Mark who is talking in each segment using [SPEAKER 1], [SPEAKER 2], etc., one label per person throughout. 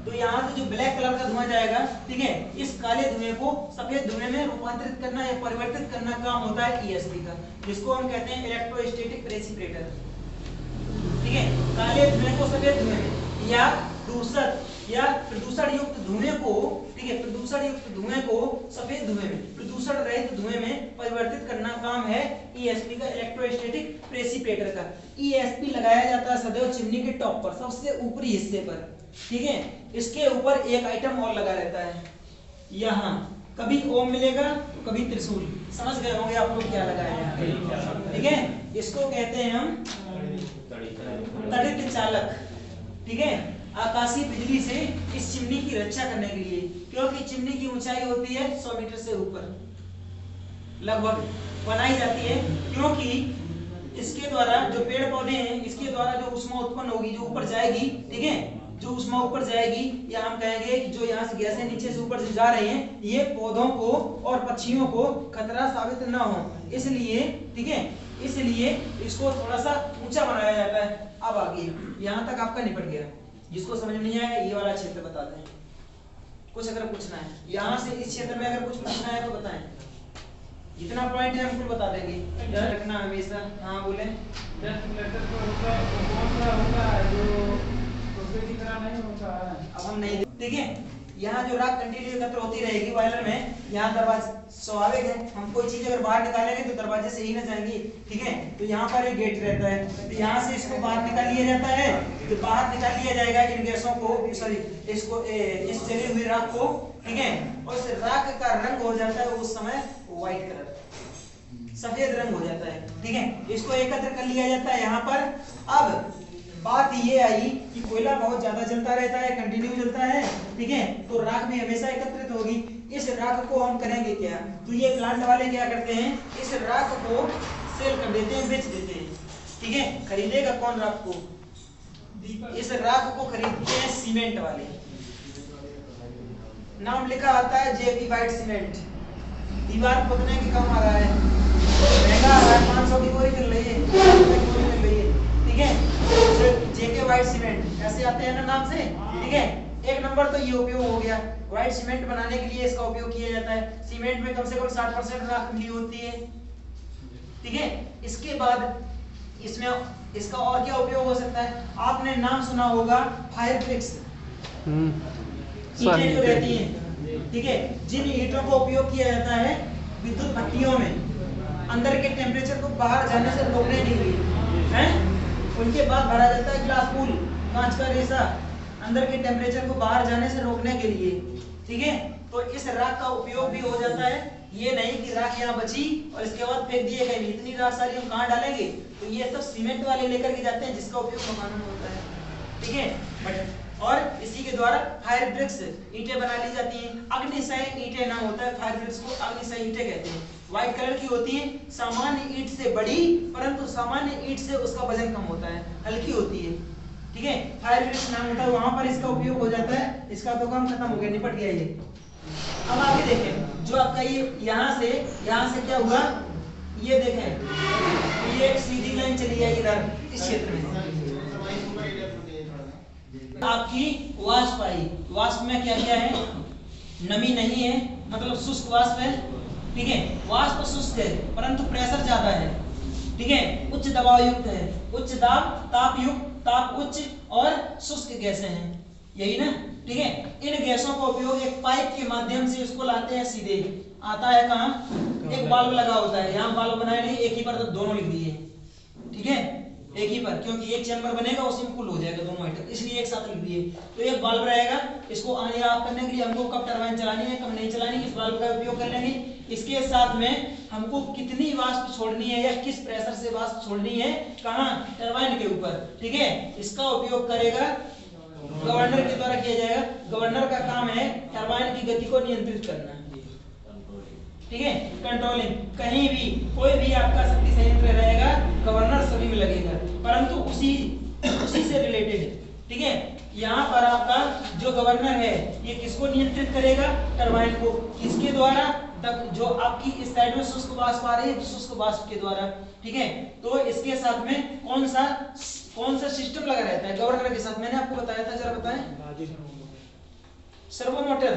[SPEAKER 1] तो यहाँ से जो ब्लैक कलर का धुआं जाएगा, ठीक है, इस काले धुएं को सफेद धुएं में रूपांतरित करना या परिवर्तित करना काम होता है ईएसपी का, जिसको हम कहते हैं इलेक्ट्रोस्टैटिक प्रेसिपिटेटर। ठीक है, काले धुएं को सफेद धुएं में या प्रदूषण युक्त धुएं को, ठीक है, प्रदूषण युक्त धुएं को सफेद धुएं में, प्रदूषण रहित धुएं में परिवर्तित करना काम है ईएसपी का, इलेक्ट्रोस्टैटिक प्रेसिपिटेटर का। ईएसपी लगाया जाता है सदैव चिमनी के टॉप पर, सबसे ऊपरी हिस्से पर, ठीक है। इसके ऊपर एक आइटम और लगा रहता है, यहाँ कभी ओम मिलेगा तो कभी त्रिशूल। समझ गए होंगे आप लोग क्या लगाया है, ठीक है। इसको कहते हैं हम तड़ित चालक, ठीक है। आकाशीय बिजली से इस चिमनी की रक्षा करने के लिए, क्योंकि चिमनी की ऊंचाई होती है 100 मीटर से ऊपर लगभग बनाई जाती है, क्योंकि इसके द्वारा जो पेड़ पौधे हैं, इसके द्वारा जो ऊष्मा उत्पन्न होगी, जो ऊपर जाएगी, ठीक है, जो ऊष्मा ऊपर जाएगी, या हम कहेंगे कि जो यहाँ से गैसें नीचे से ऊपर से जा रही हैं, ये पौधों को और पक्षियों को खतरा साबित ना हो, इसलिए, ठीक है, इसलिए इसको थोड़ा सा ऊंचा बनाया जाता है। अब आगे यहाँ तक आपका निपट गया। जिसको समझ में नहीं आया ये वाला क्षेत्र बता दें, कुछ अगर पूछना है यहाँ से, इस क्षेत्र में अगर कुछ पूछना है तो बताएं, जितना पॉइंट है हम कुछ बता देंगे, याद रखना हमेशा। हाँ बोले, अब हम नहीं, ठीक है। यहाँ जो राख कंटिन्यू एकत्र होती रहेगी बॉयलर में, यहाँ दरवाजा स्वाभाविक है, हम कोई चीज अगर बाहर निकालेंगे तो दरवाजे से ही ना जाएंगी, ठीक है। तो यहाँ पर एक गेट रहता है, तो यहाँ से इसको बाहर निकाल लिया जाता है, तो बाहर निकाल लिया जाएगा इन गैसों को, सॉरी इसको, इस जली हुई राख को, ठीक है। और इस राख का रंग हो जाता है उस समय व्हाइट कलर, सफेद रंग हो जाता है, ठीक है। इसको एकत्र कर लिया जाता है यहाँ पर। अब बात ये आई कि कोयला बहुत ज्यादा जलता रहता है, कंटिन्यू जलता है, ठीक है, तो राख भी हमेशा एकत्रित होगी। इस राख को हम करेंगे क्या, तो ये प्लांट वाले क्या करते हैं, इस राख को सेल कर देते हैं, बेच देते हैं, ठीक है। खरीदेगा कौन राख को, इस राख को खरीदते हैं सीमेंट वाले, नाम लिखा आता है जेपी वाइट सीमेंट, दीवार खोदने के काम आ रहा है, महंगा आ रहा है, 500 की बोरी मिल रही है, ठीक है। जेके वाइट सीमेंट ऐसे आते हैं ना नाम से, ठीक है। एक नंबर तो ये उपयोग हो गया, व्हाइट सीमेंट बनाने के लिए इसका उपयोग किया जाता है। सीमेंट में कम से कम 60% राख मिली होती है, ठीक है। इसके बाद इसमें इसका और क्या उपयोग हो सकता है, आपने नाम सुना होगा फायर ब्रिक्स, ईंटें जो रहती हैं, ठीक है, जिन ईंटों का उपयोग किया जाता है विद्युत भट्टियों में, अंदर के टेम्परेचर को बाहर जाने से रोकने के लिए, हैं, उनके बाद भरा जाता है ग्लास फूल, कांच का रेशा, अंदर के टेम्परेचर को बाहर जाने से रोकने के लिए, ठीक है। तो इस राख का उपयोग भी हो जाता है, ये नहीं कि राख यहाँ बची और इसके बाद फेंक दिए गए, इतनी राख सारी हम कहाँ डालेंगे, तो ये सब सीमेंट वाले लेकर के जाते हैं, जिसका उपयोग मकानों में होता है, ठीक है। बट और इसी के द्वारा फायर ब्रिक्स ईंटें बना ली जाती हैं। अग्निशय ईंटें नाम होता है, फायर ब्रिक्स को अग्निशय ईंटें कहते हैं। व्हाइट कलर की होती है, सामान्य ईंट से बड़ी, परंतु सामान्य ईंट से उसका वजन कम होता है, हल्की होती है, ठीक है। फायर ब्रिक्स नाम होता है, वहां पर इसका उपयोग हो जाता है। इसका तो काम खत्म हो गया, निपट गया ये। अब आगे देखें, जो आपका ये यहाँ से क्या हुआ, ये देखें, ये एक सीधी लाइन चली है इधर इस क्षेत्र में, आपकी वाष्प आई। वाष्प में क्या क्या है, नमी नहीं है, मतलब शुष्क वाष्प है, ठीक है। वाष्प शुष्क है परंतु प्रेशर ज्यादा है, ठीक है, उच्च दबाव युक्त है, उच्च दाब, ताप युक्त, ताप उच्च और शुष्क गैसें हैं, यही ना, ठीक है। इन गैसों का उपयोग एक पाइप के माध्यम से उसको लाते हैं, सीधे आता है कहाँ, एक बाल्ब लगा होता है, यहाँ बाल्ब बनाए नहीं, एक ही पर तो दोनों लिख दिए, ठीक है, एक ही पर, क्योंकि एक चैम्बर बनेगा उसी में कुल हो जाएगा दोनों आइटम, इसलिए एक साथ लिख दिए। तो एक बाल्ब रहेगा, इसको ऑन या ऑफ करने के लिए हमको कब टरबाइन चलानी है, कब नहीं चलानी, इस बाल्ब का उपयोग कर लेंगे। इसके साथ में हमको कितनी वाष्प छोड़नी है या किस प्रेशर से वाष्प छोड़नी है, कहाँ, टरबाइन के ऊपर, ठीक है, इसका उपयोग करेगा गवर्नर के द्वारा किया जाएगा। गवर्नर का काम है टरबाइन की गति को नियंत्रित करना, ठीक है, कंट्रोलिंग। कहीं भी कोई भी आपका शक्ति संयंत्र रहेगा, गवर्नर सभी में लगेगा, परंतु उसी से रिलेटेड है, ठीक है। यहाँ पर आपका जो गवर्नर है ये किसको नियंत्रित करेगा, टरबाइन को, किसके द्वारा, तब जो आपकी इस साइड में शुष्क वाष्प आ रही है, शुष्क वाष्प के द्वारा, ठीक है। तो इसके साथ में कौन सा सिस्टम लगा रहता है गवर्नर के साथ, मैंने आपको बताया था, जरा बताएं, सर्वो मोटर,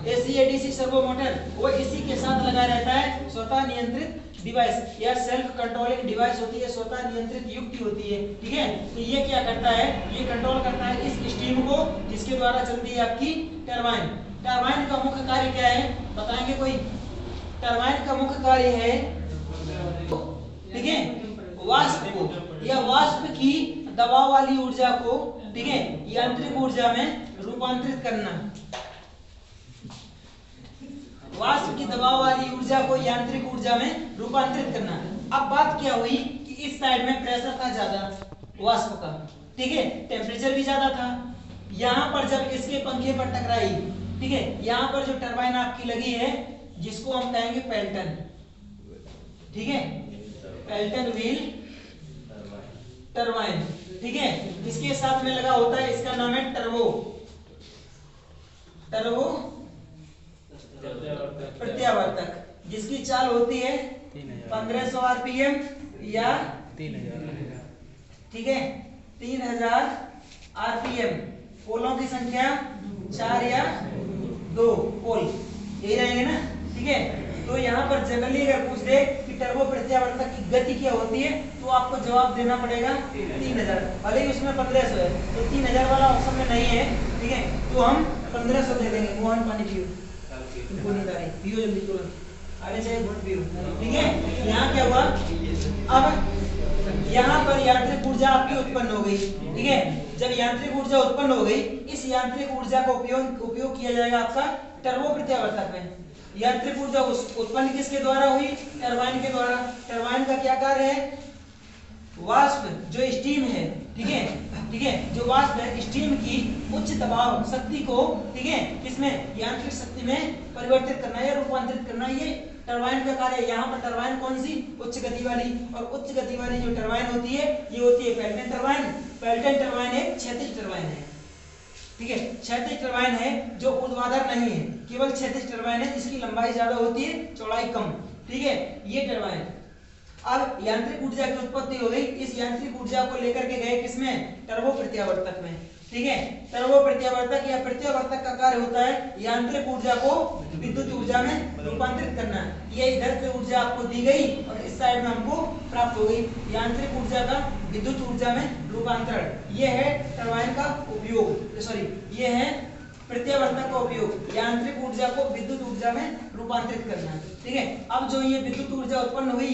[SPEAKER 1] एसी या डीसी सर्वो मोटर, वो इसी के साथ लगा रहता है। स्वतः नियंत्रित डिवाइस या सेल्फ कंट्रोलिंग डिवाइस होती है, स्वतः नियंत्रित युक्ति होती है, ठीक है। तो ये क्या करता है, ये कंट्रोल करता है इस स्टीम को जिसके द्वारा चलती है आपकी टरबाइन। टरबाइन का मुख्य कार्य क्या है बताएंगे कोई? टरबाइन का मुख्य कार्य है, ठीक है, वाष्प को या वाष्प की दबाव वाली ऊर्जा को, ठीक है, यांत्रिक ऊर्जा में रूपांतरित करना। वाष्प की दबाव वाली ऊर्जा को यांत्रिक ऊर्जा में रूपांतरित करना। अब बात क्या हुई कि इस साइड में प्रेशर था ज्यादा वाष्प का, ठीक है, टेम्परेचर भी ज्यादा था। यहाँ पर जब इसके पंखे पर टकराई, ठीक है, यहाँ पर जो टरबाइन आपकी लगी है जिसको हम कहेंगे पेल्टन, ठीक है, पेल्टन व्हील टरबाइन, ठीक है, इसके साथ में लगा होता है, इसका नाम है टर्बो, टर्बो प्रत्यावर्तक, जिसकी चाल होती है 1500 आरपीएम या 3000, ठीक है, 3000 आरपीएम। पोलों की संख्या 4 या 2 पोल यही रहेंगे ना, ठीक है। तो यहाँ पर जनरली अगर पूछ दे कि टर्बो प्रत्यावर्तक की गति क्या होती है तो आपको जवाब देना पड़ेगा 3000, भले ही उसमें 1500 है तो 3000 वाला ऑप्शन में नहीं है, ठीक है, तो हम 1500 दे देंगे। मोहन पानी पियो, पियो जल्दी तुरंत, आगे से घुट पियो, ठीक है। यहाँ क्या हुआ, अब यहाँ पर यांत्रिक ऊर्जा आपकी उत्पन्न हो गई, ठीक है। जब यांत्रिक ऊर्जा उत्पन्न हो गई, इस यांत्रिक ऊर्जा का उपयोग किया जाएगा आपका टर्बो प्रत्यावर्तक में। यांत्रिक ऊर्जा उत्पन्न किसके द्वारा हुई? टरबाइन के द्वारा। टरबाइन का क्या कार्य है? वाष्प जो स्टीम है, ठीक है, ठीक है, जो वाष्प है स्टीम की उच्च दबाव शक्ति को, ठीक है, किसमें, यांत्रिक शक्ति में परिवर्तित करना या रूपांतरित करना, ये टरबाइन का कार्य है। यहाँ पर टरबाइन कौन सी? उच्च गति वाली, और उच्च गति वाली जो टरबाइन होती है ये होती है पेल्टन टरबाइन। पेल्टन टरबाइन एक क्षैतिज टरबाइन है, ठीक है, क्षैतिज टरबाइन है जो ऊर्ध्वाधर नहीं है, केवल क्षैतिज टरबाइन है, इसकी लंबाई ज्यादा होती है, चौड़ाई कम, ठीक है, ये टरबाइन। अब यांत्रिक ऊर्जा की उत्पत्ति हो गई, इस यांत्रिक ऊर्जा को लेकर के गए किसमें? टर्बो प्रत्यावर्तक में, ठीक है। टर्बो प्रत्यावर्तक या प्रत्यावर्तक का कार्य होता है यांत्रिक ऊर्जा को विद्युत ऊर्जा में रूपांतरित करना। ये इधर से ऊर्जा आपको दी गई और इस साइड में हमको प्राप्त हो गई, यांत्रिक ऊर्जा का विद्युत ऊर्जा में रूपांतरण। ये है टरबाइन का उपयोग, सॉरी ये है प्रत्यावर्तक का उपयोग, यांत्रिक ऊर्जा को विद्युत ऊर्जा में रूपांतरित करना, ठीक है। अब जो ये विद्युत ऊर्जा उत्पन्न हुई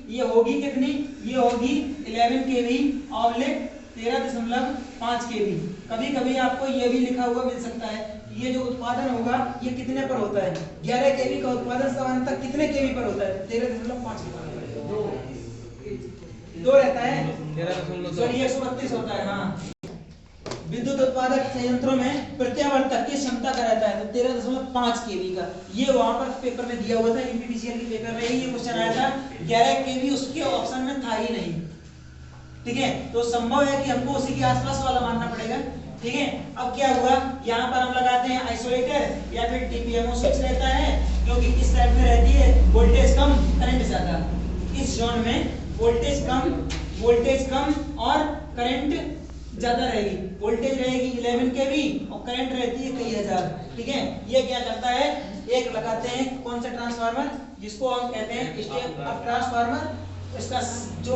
[SPEAKER 1] ये होगी कितनी? ये होगी 11 केवी ऑवलेट 13.5 केवी। कभी कभी आपको ये भी लिखा हुआ मिल सकता है, ये जो उत्पादन होगा ये कितने पर होता है? 11 केवी का उत्पादन सामान्यतः कितने केवी पर होता है? 13.5 केवी, 2 रहता है, सॉरी 132 होता है, हाँ। विद्युत उत्पादक संयंत्रों में प्रत्यावर्तक की क्षमता का रहता है तो 13.5 केवी का। ये वहां पर पेपर में दिया हुआ था, यूपीपीसीएल के पेपर में ही ये क्वेश्चन आया था। 11 केवी उसके ऑप्शन में था ही नहीं, ठीक है, तो संभव है कि हमको उसी के आसपास वाला मानना पड़ेगा, ठीक है। अब क्या हुआ, यहाँ पर हम लगाते हैं आइसोलेटर या फिर टीपीएमओ स्विच रहता है, क्योंकि इस साइड में रहती है वोल्टेज कम करंट ज्यादा, इस जोन में वोल्टेज कम और करंट ज्यादा रहेगी। वोल्टेज रहेगी 11 केवी और करंट रहती है कई हजार, ठीक है। ये क्या करता है, एक लगाते हैं कौन सा ट्रांसफार्मर जिसको हम कहते हैं स्टेप अप ट्रांसफार्मर। इसका जो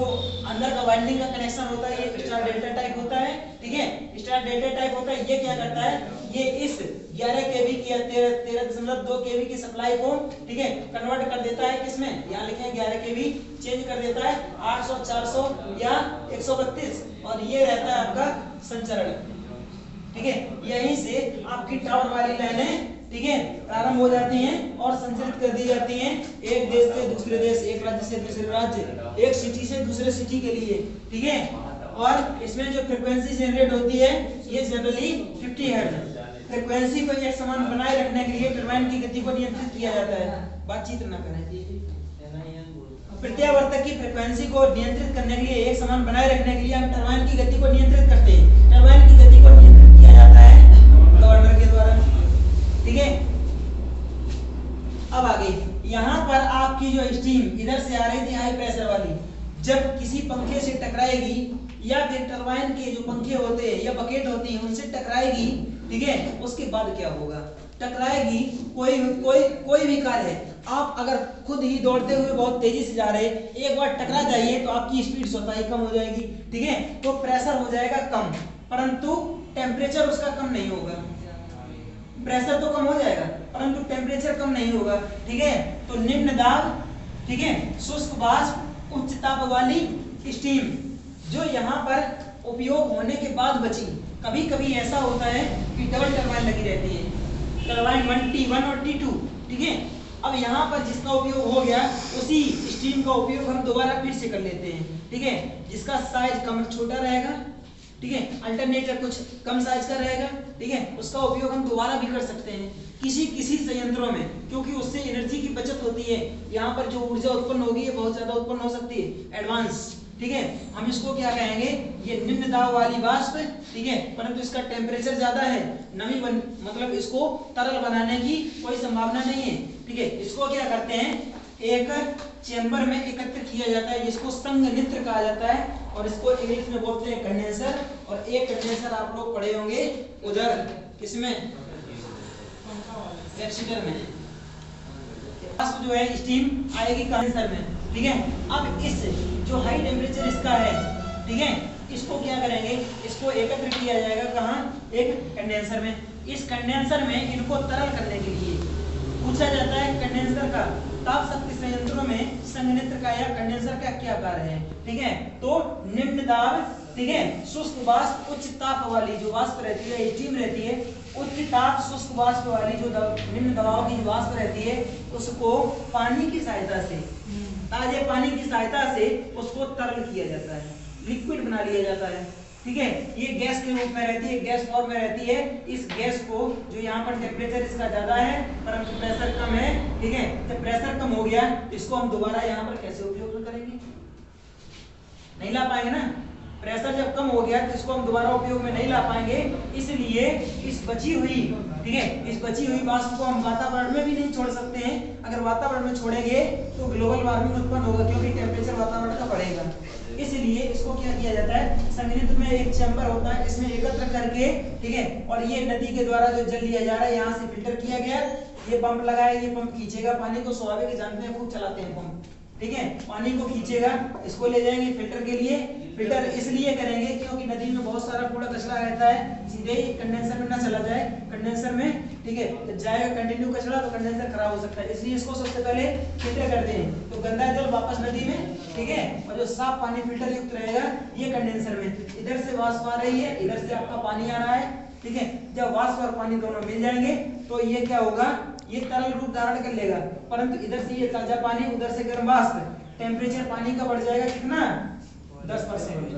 [SPEAKER 1] अंदर का वाइंडिंग का कनेक्शन होता है ये स्टार डेल्टा टाइप होता है, ठीक है, स्टार डेल्टा टाइप होता है। ये क्या करता है, ये इस 11 केवी की या 13.2 केवी की सप्लाई को, ठीक है, कन्वर्ट कर देता है किसमें, यहाँ लिखे हैं 11 केवी, चेंज कर देता है 800, 400 या 132 और ये रहता है आपका संचरण, ठीक है। यहीं से आपकी टावर वाली लाइनें, ठीक है, प्रारंभ हो जाती हैं और संचालित कर दी जाती हैं एक देश से दूसरे देश, एक राज्य से दूसरे राज्य, एक सिटी से दूसरे सिटी के लिए, ठीक है। और इसमें जो फ्रीक्वेंसी जनरेट होती है ये जनरली 50 हर्ट्ज। फ्रीक्वेंसी को एक समान बनाए रखने के लिए टरबाइन की गति को नियंत्रित किया जाता है। बातचीत न करें। प्रत्यावर्तक की फ्रीक्वेंसी को नियंत्रित करने के लिए, एक समान बनाए रखने के लिए हम टरबाइन की गति को नियंत्रित करते हैं। टरबाइन की गति को नियंत्रित किया जाता है गवर्नर के द्वारा, ठीक है। अब आगे यहाँ पर आपकी जो स्टीम इधर से आ रही थी हाई प्रेशर वाली, जब किसी पंखे से टकराएगी या फिर टरबाइन के जो पंखे होते हैं या बकेट होते होती है उनसे टकराएगी, ठीक है, उसके बाद क्या होगा, टकराएगी, कोई भी कार्य है, आप अगर खुद ही दौड़ते हुए बहुत तेजी से जा रहे हैं, एक बार टकरा जाइए तो आपकी स्पीड स्वतः ही कम हो जाएगी, ठीक है, तो प्रेशर हो जाएगा कम, परंतु टेम्परेचर उसका कम नहीं होगा। प्रेशर तो कम हो जाएगा परंतु टेम्परेचर कम नहीं होगा, ठीक है। तो निम्न दाब, ठीक है, शुष्क वाष्प, उच्च ताप वाली स्टीम जो यहाँ पर उपयोग होने के बाद बची। कभी कभी ऐसा होता है कि डबल टरबाइन लगी रहती है, टरबाइन 1 T1 और T2, ठीक है। अब यहाँ पर जिसका उपयोग हो गया उसी स्टीम का उपयोग हम दोबारा फिर से कर लेते हैं, ठीक है, जिसका साइज कम छोटा रहेगा, ठीक है, अल्टरनेटर कुछ कम साइज का रहेगा, ठीक है, उसका उपयोग हम दोबारा भी कर सकते हैं किसी संयंत्रों में, क्योंकि उससे एनर्जी की बचत होती है। यहाँ पर जो ऊर्जा उत्पन्न होगी ये बहुत ज्यादा उत्पन्न हो सकती है, एडवांस, ठीक है। हम इसको क्या कहेंगे, ये निम्न दाब वाली वाष्प, ठीक है, परंतु इसका टेम्परेचर ज्यादा है, मतलब इसको तरल बनाने की कोई संभावना नहीं है, ठीक है। इसको क्या करते हैं, एक चेंबर में एकत्र किया जाता है जिसको संघनित्र कहा जाता है, और इसको इंग्लिश में बोलते हैं कंडेंसर। और एक कंडेंसर आप लोग पढ़े होंगे उधर किसमें, कैपेसिटर में, वाष्प जो है स्टीम आएगी कंडेंसर में, ठीक है। अब इस जो हाई टेम्परेचर इसका है, ठीक है, इसको क्या करेंगे, इसको एकत्र किया जाएगा कहाँ, एक कंडेंसर में। इस कंडेंसर में इनको तरल करने के लिए पूछा जाता है कंडेंसर का ताप शक्ति संयंत्रों में संघनित्र का या कंडेंसर का क्या कार्य है, ठीक है। तो निम्न दाब, ठीक है, शुष्क वाष्प, उच्च ताप वाली जो वाष्प रहती है, स्टीम रहती है, उच्च ताप शुष्क वाष्प वाली जो निम्न दबाव की वाष्प रहती है, उसको पानी की सहायता से, ताजे पानी की सहायता से उसको तरल किया जाता है, लिक्विड बना लिया जाता है, ठीक है। ये गैस के रूप में रहती है, गैस फॉर्म में रहती है। इस गैस को जो यहाँ पर टेम्परेचर इसका ज्यादा है परंतु प्रेशर कम है, ठीक है, जब प्रेशर कम हो गया इसको हम दोबारा यहाँ पर कैसे उपयोग करेंगे, नहीं ला पाएंगे ना। प्रेशर जब कम हो गया तो इसको हम दोबारा उपयोग में नहीं ला पाएंगे, इसलिए इस बची हुई, ठीक है, इस बची हुई वाष्प को हम वातावरण में भी नहीं छोड़ सकते हैं। अगर वातावरण में छोड़ेंगे तो ग्लोबल वार्मिंग उत्पन्न होगा, क्योंकि टेम्परेचर वातावरण का बढ़ेगा। इसलिए इसको क्या किया जाता है, संघनित्र में एक चैम्बर होता है, इसमें एकत्र करके, ठीक है, और ये नदी के द्वारा जो जल लिया जा रहा है यहाँ से फिल्टर किया गया, ये पंप लगाया, ये पंप खींचेगा पानी को, स्वाभाविक जानते हैं, खूब चलाते हैं पंप, ठीक है, पानी को खींचेगा, इसको ले जाएंगे फिल्टर के लिए। फिल्टर इसलिए करेंगे क्योंकि नदी में बहुत सारा कूड़ा कचरा रहता है, सीधे ही कंडेंसर में ना चला जाए, कंडेंसर में, ठीक है, जाएगा कंटिन्यू कचरा तो कंडेंसर खराब हो सकता है, इसलिए इसको सबसे पहले फिल्टर करते हैं। तो गंदा जल वापस नदी में, ठीक है, और जो साफ पानी फिल्टर युक्त रहेगा ये कंडेंसर में, इधर से वाष्प आ रही है, इधर से आपका पानी आ रहा है, ठीक है। जब वाष्प और पानी दोनों मिल जाएंगे तो ये क्या होगा, ये तरल रूप धारण कर लेगा, परंतु इधर से ये ताजा पानी, उधर से गर्म वाष्प, टेम्परेचर पानी का बढ़ जाएगा कितना, 10%।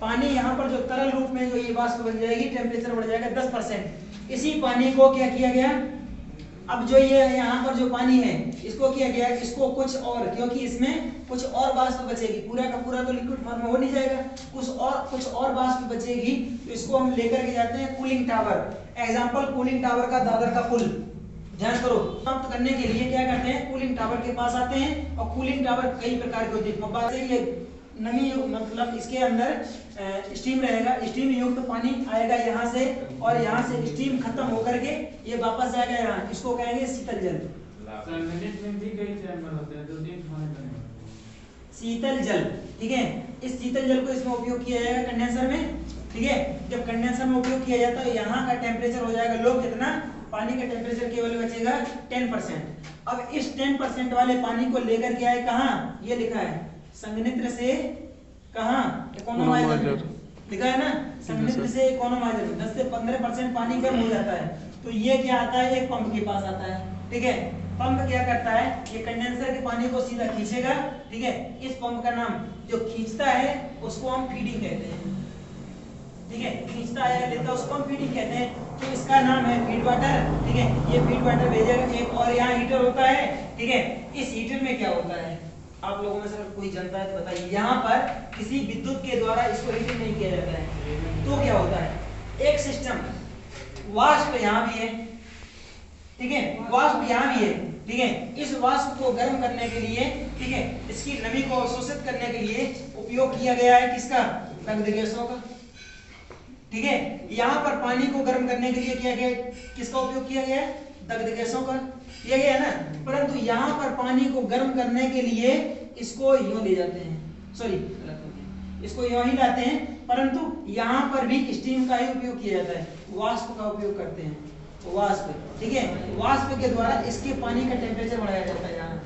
[SPEAKER 1] पानी यहाँ पर जो तरल रूप में जो ये वाष्प बन जाएगी, टेम्परेचर बढ़ जाएगा 10%। इसी पानी को क्या किया गया, अब जो ये यहाँ पर जो पानी है इसको किया गया, इसको कुछ और, क्योंकि इसमें कुछ और वाष्प बचेगी, पूरा का पूरा तो लिक्विड फॉर्म में हो नहीं जाएगा, कुछ और वाष्प बचेगी, तो इसको हम लेकर के जाते हैं cooling tower. Example cooling tower का दादर का पुल, ध्यान करो, प्राप्त करने के लिए क्या करते हैं, कूलिंग टावर के पास आते हैं। और कूलिंग टावर कई प्रकार के होते हैं, ये नमी, मतलब इसके अंदर स्टीम रहेगा, स्टीम युक्त पानी आएगा यहाँ से, और यहाँ से स्टीम खत्म होकर के ये वापस जाएगा यहाँ, इसको कहेंगे शीतल जल। शीतल जल, ठीक है, इस शीतल जल को इसमें उपयोग किया जाएगा कंडेंसर में, ठीक है। जब कंडेंसर में उपयोग किया जाता है तो यहाँ का टेम्परेचर हो जाएगा लो, कितना, पानी का टेम्परेचर केवल बचेगा 10%। अब इस 10% वाले पानी को लेकर के आए कहाँ, ये लिखा है संघनित्र से कहाँ, इकोनोमाइजर लिखा है ना, संघनित्र से इकोनोमाइजर, 10 से 15% पानी गर्म हो जाता है, तो ये क्या आता है, एक पंप के पास आता है, ठीक है। पंप क्या करता है, ये कंडेंसर के पानी को सीधा खींचेगा, ठीक है। इस पंप का नाम जो खींचता है उसको हम फीडिंग कहते हैं, ठीक है, खींचता है या लेता है उसको हम फीडिंग कहते हैं, तो इसका नाम है फीड वाटर, ठीक है। ये फीड वाटर भेजेगा, एक और यहाँ हीटर होता है, ठीक है। इस हीटर में क्या होता है, आप लोगों में से कोई जानता है तो बताइए। यहाँ पर किसी विद्युत के द्वारा इसको हीटिंग नहीं किया जाता है, तो क्या होता है, एक सिस्टम, वाष्प यहाँ भी है, ठीक है, वाष्प यहाँ भी है, ठीक है। इस वाष्प को गर्म करने के लिए, ठीक है, इसकी नमी को अवशोषित करने के लिए उपयोग किया गया है किसका, दग्ध गैसों का, ठीक है। यहाँ पर पानी को गर्म करने के लिए क्या गया, किसका उपयोग किया गया है, दग्ध गैसों का किया गया है ना। परंतु यहाँ पर पानी को गर्म करने के लिए इसको यूं ले जाते हैं, सॉरी इसको यूं ही लाते हैं, परंतु यहाँ पर भी स्टीम का ही उपयोग किया जाता है, वाष्प का उपयोग करते हैं, वाष्प, ठीक है। वाष्प के द्वारा इसके पानी का टेम्परेचर बढ़ाया जाता है। यहाँ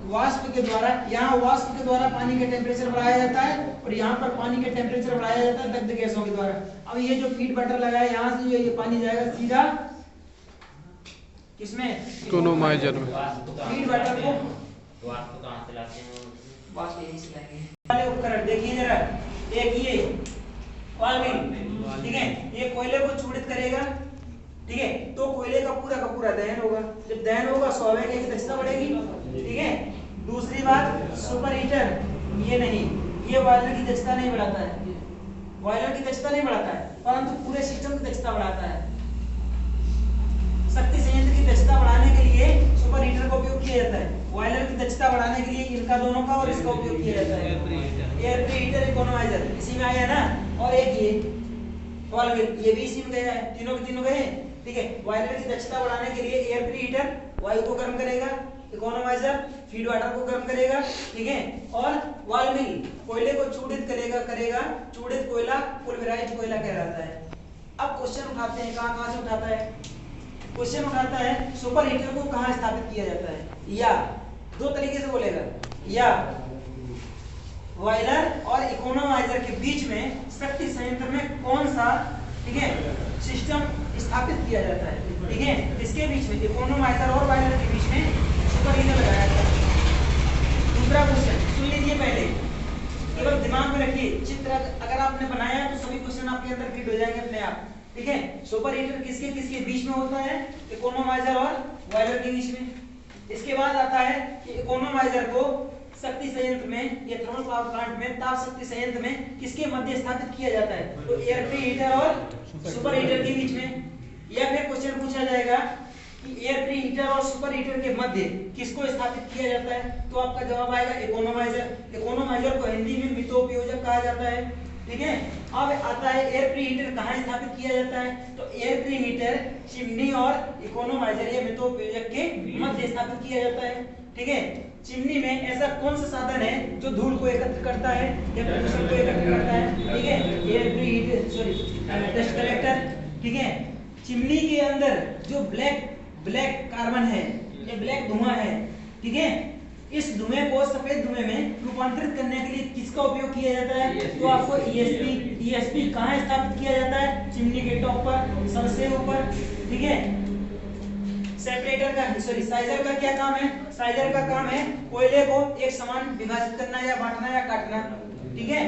[SPEAKER 1] वाष्प के द्वारा, यहाँ वाष्प के द्वारा पानी का टेम्परेचर बढ़ाया जाता है और यहाँ पर पानी का टेम्परेचर बढ़ाया जाता है दग्ध गैसों के द्वारा। अब ये जो फीड बटर लगा है, यहाँ से जो ये पानी जाएगा सीधा किसमें,
[SPEAKER 2] इकोनोमाइजर में।
[SPEAKER 1] फीड बटर को
[SPEAKER 3] वाष्प कहाँ से लाते हैं?
[SPEAKER 1] वाष्प यहीं से लाएंगे। वाले उपकरण देखिए जरा, एक ये ऑयल मिल, ठीक है, ये कोयले को चूड़ित करेगा, ठीक है, तो कोयले का पूरा दहन होगा। जब दहन होगा स्वाभाविक है कि दक्षता बढ़ेगी, ठीक है। दूसरी बात, सुपर हीटर, ये नहीं, ये बॉयलर की दक्षता नहीं बढ़ाता है, बॉयलर की दक्षता नहीं बढ़ाता है, परंतु पूरे सिस्टम की दक्षता बढ़ाता है। शक्ति संयंत्र की दक्षता बढ़ाने के लिए सुपर हीटर का उपयोग किया जाता है, बॉयलर की दक्षता बढ़ाने के लिए इनका दोनों का और इसका उपयोग किया जाता है, एयर प्री हीटर, इकोनोमाइजर, इसी में आया ना। और एक ये भी इसी में गया है, तीनों के तीनों गए, ठीक है। बॉयलर की दक्षता बढ़ाने के लिए एयर प्री हीटर वायु को गर्म करेगा, इकोनोमाइजर फीड वाटर को गर्म करेगा, ठीक है। और वॉल मिल कोयले को चूड़ित करेगा, चूड़ित कोयला पुल्वराइज्ड कोयला कहलाता है। अब क्वेश्चन उठाते हैं, कहां से उठाता है क्वेश्चन, उठाता है सुपर हीटर को कहां स्थापित किया जाता है, या दो तरीके से बोलेगा, या बॉयलर और इकोनोमाइजर के बीच में शक्ति संयंत्र में कौन सा, ठीक है, सिस्टम स्थापित किया जाता है, ठीक है। इसके बीच में इकोनोमाइजर और बॉयलर के बीच में सुपर हीटर लगाया जाता है। दूसरा क्वेश्चन सुन लीजिए, पहले केवल दिमाग में रखिए, चित्र अगर आपने बनाया है तो सभी क्वेश्चन आपके अंदर फिट हो जाएंगे अपने आप, ठीक है। सुपर हीटर किसके किसके बीच में होता है, इकोनोमाइजर और बॉयलर के बीच में। इसके बाद आता है कि इकोनोमाइजर को शक्ति संयंत्र में या थर्मल पावर प्लांट में, ताप शक्ति संयंत्र में किसके मध्य स्थापित किया जाता है, तो एयर प्री हीटर और सुपर हीटर के बीच में। या फिर क्वेश्चन पूछा जाएगा कि एयर प्री हीटर और सुपर हीटर के मध्य किसको स्थापित किया जाता है, तो आपका जवाब आएगा इकोनोमाइजर। इकोनोमाइजर को हिंदी में मितोपयोजक कहा जाता है, ठीक है। अब आता है एयर प्री हीटर कहाँ स्थापित किया जाता है, तो एयर प्री हीटर चिमनी और इकोनोमाइजर या मितोपयोजक के मध्य स्थापित किया जाता है, ठीक है। चिमनी में ऐसा कौन सा साधन है जो धूल को एकत्र करता है या प्रदूषण को एकत्र करता है, ठीक है, air pre heater, sorry dust collector, ठीक है। चिमनी के अंदर जो ब्लैक कार्बन है, ये ब्लैक धुआं है, ठीक है, इस धुएं को सफेद धुएं में रूपांतरित करने के लिए किसका उपयोग किया जाता है, तो आपको ईएसपी कहाँ स्थापित किया जाता है, चिमनी के टॉप पर, सबसे ऊपर, ठीक है। सेपरेटर का, सॉरी साइजर का क्या काम है, साइजर का काम है कोयले को एक समान विभाजित करना या बांटना या काटना, ठीक है।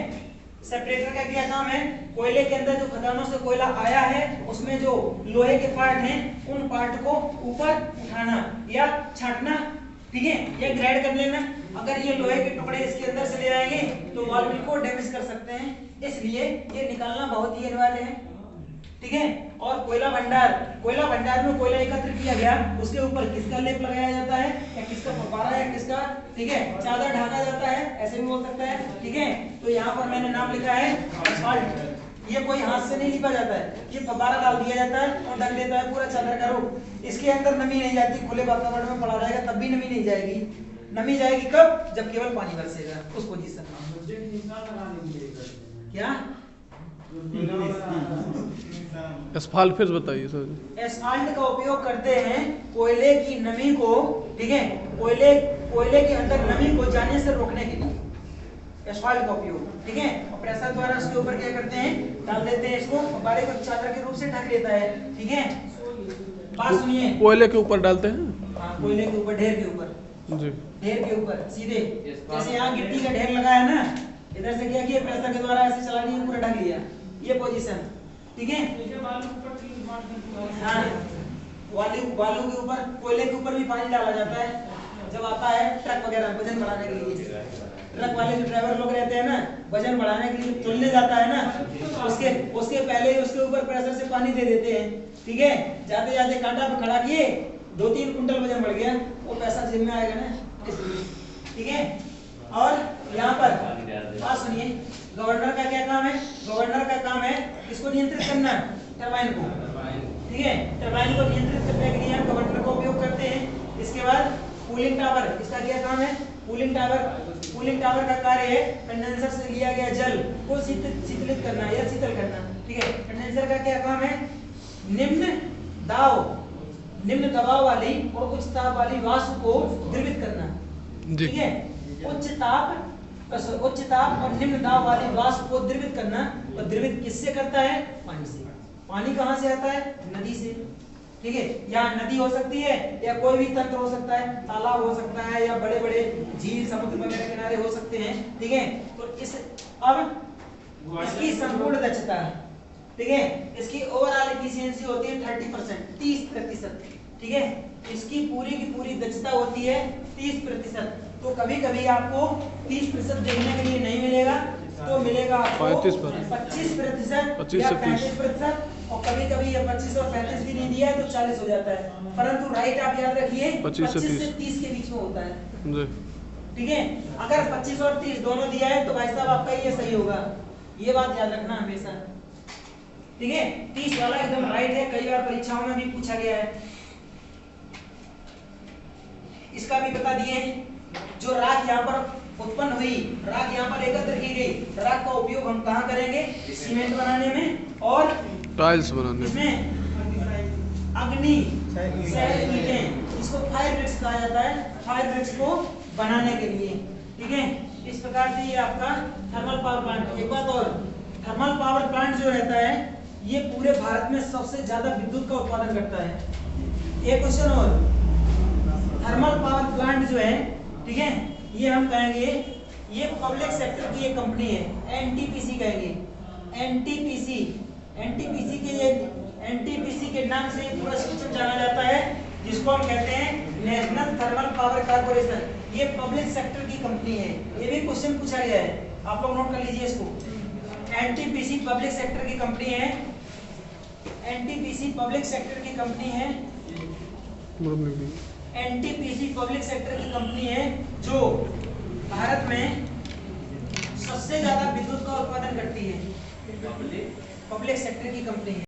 [SPEAKER 1] सेपरेटर का क्या काम है, कोयले के अंदर जो खदानों से कोयला आया है उसमें जो लोहे के पार्ट हैं उन पार्ट को ऊपर उठाना या छांटना, ठीक है, या ग्राइंड कर लेना। अगर ये लोहे के टुकड़े इसके अंदर से ले आएंगे तो वॉल्व को डैमेज कर सकते हैं, इसलिए ये निकालना बहुत ही अनिवार्य है, ठीक है। और कोयला भंडार में कोयला एकत्र किया गया, उसके ऊपर किसका लेप लगाया जाता है, या किसका फव्वारा या किसका, ठीक है, चादर ढका जाता है, ऐसे भी बोल सकता है, ठीक है। तो यहाँ पर मैंने नाम लिखा है असफाल्ट। ये कोई हाथ से नहीं लिपा जाता है, ये फव्वारा डाल दिया जाता है और ढक देता है पूरा चादर का रूप। इसके अंदर नमी नहीं जाती, खुले वातावरण में पड़ा रहेगा तब भी नमी नहीं जाएगी। नमी जाएगी कब, जब केवल पानी बरसेगा, उस पोजीशन में। क्या
[SPEAKER 2] एस्फाल्ट फिर बताइए सर।
[SPEAKER 1] एस्फाल्ट का उपयोग करते हैं कोयले की नमी को, ठीक है, कोयले के अंदर नमी को जाने से रोकने के लिए एस्फाल्ट का उपयोग, ठीक है। और प्रेशर द्वारा उसके ऊपर क्या करते हैं, डाल देते हैं, इसको फव्वारे को चादर के रूप से ढक लेता है, ठीक है। बात सुनिए,
[SPEAKER 2] कोयले के ऊपर डालते हैं,
[SPEAKER 1] हाँ कोयले के ऊपर, ढेर के ऊपर
[SPEAKER 2] जी,
[SPEAKER 1] ढेर के ऊपर सीधे, जैसे यहाँ गिट्टी का ढेर लगा है ना, इधर से क्या किया, प्रेशर के द्वारा ऐसे चला दिया, पूरा ढक लिया, ये पोजीशन, ठीक है। हाँ, बालू के ऊपर, कोयले के ऊपर भी पानी डाला जाता है जब आता है ट्रक वगैरह वजन बढ़ाने के लिए। ट्रक वाले जो ड्राइवर लोग रहते हैं ना, वजन बढ़ाने के लिए तुलने जाता है ना, उसके पहले ही उसके ऊपर प्रेशर से पानी दे देते हैं, ठीक है। जाते जाते कांटा पे खड़ा किए, 2-3 कुंटल वजन बढ़ गया, वो पैसा जेब में आएगा ना, इसलिए, ठीक है। और यहाँ पर बात सुनिए, गवर्नर का क्या काम है? गवर्नर का काम है इसको नियंत्रित करना, टरबाइन को, ठीक है। टरबाइन को नियंत्रित करने के लिए हम गवर्नर का उपयोग करते हैं। इसके बाद कूलिंग टावर, इसका क्या काम है? कूलिंग टावर का कार्य है कंडेंसर से लिया गया जल को शीतलित करना या शीतल करना, ठीक है। कंडेंसर का क्या काम है? निम्न दबाव वाली और उच्च ताप वाली वाष्प को द्रवित करना, ठीक है। उच्च ताप और निम्न दाब वाली वाष्प को द्रवित करना, और द्रवित किससे करता है? पानी से। पानी कहाँ से आता है? नदी से, ठीक है। यहाँ नदी हो सकती है या कोई भी तंत्र हो सकता है, तालाब हो सकता है या बड़े बड़े झील समुद्र वगैरह किनारे हो सकते हैं, ठीक है। तो इस अब इसकी संपूर्ण दक्षता, ठीक है, इसकी ओवरऑल एफिशिएंसी होती है 30%, 30%, ठीक है। इसकी पूरी की पूरी दक्षता होती है 30%। तो कभी कभी आपको 30% देखने के लिए नहीं मिलेगा, तो मिलेगा आपको 25% या 35%, और कभी कभी ये 25 और 35 भी नहीं दिया है तो 40 हो जाता है। परंतु राइट आप याद रखिए 25 से 30 के बीच में होता है, ठीक है। अगर 25 और 30 दोनों दिया है तो भाई साहब आपका ये सही होगा, ये बात याद रखना हमेशा, ठीक है। 30 वाला एकदम राइट है, कई बार परीक्षाओं में भी पूछा गया है। इसका भी बता दिए, जो राख यहाँ पर उत्पन्न हुई, राख यहाँ पर एकत्र की गई, राख का उपयोग हम कहाँ करेंगे? सीमेंट बनाने में और
[SPEAKER 2] टाइल्स बनाने
[SPEAKER 1] में। अग्नि सह ईंटें, इसको फायर ब्रिक्स कहा जाता है, फायर ब्रिक्स को बनाने के लिए, ठीक है। इस प्रकार से ये आपका थर्मल पावर प्लांट। एक बात और, थर्मल पावर प्लांट जो रहता है ये पूरे भारत में सबसे ज्यादा विद्युत का उत्पादन करता है। एक क्वेश्चन और, थर्मल पावर प्लांट जो है, ठीक है, ये हम कहेंगे ये पब्लिक सेक्टर की एक कंपनी है, एनटीपीसी कहेंगे। एनटीपीसी के नाम से पूरा सिस्टम जाना जाता है, जिसको हम कहते हैं नेशनल थर्मल पावर कॉर्पोरेशन। ये पब्लिक सेक्टर की कंपनी है, ये भी क्वेश्चन पूछा गया है, आप लोग नोट कर लीजिए इसको। एनटीपीसी पब्लिक सेक्टर की कंपनी है, एनटीपीसी पब्लिक सेक्टर की कंपनी है, एनटीपीसी पब्लिक सेक्टर की कंपनी है जो भारत में सबसे ज्यादा विद्युत का उत्पादन करती है, पब्लिक सेक्टर की कंपनी है।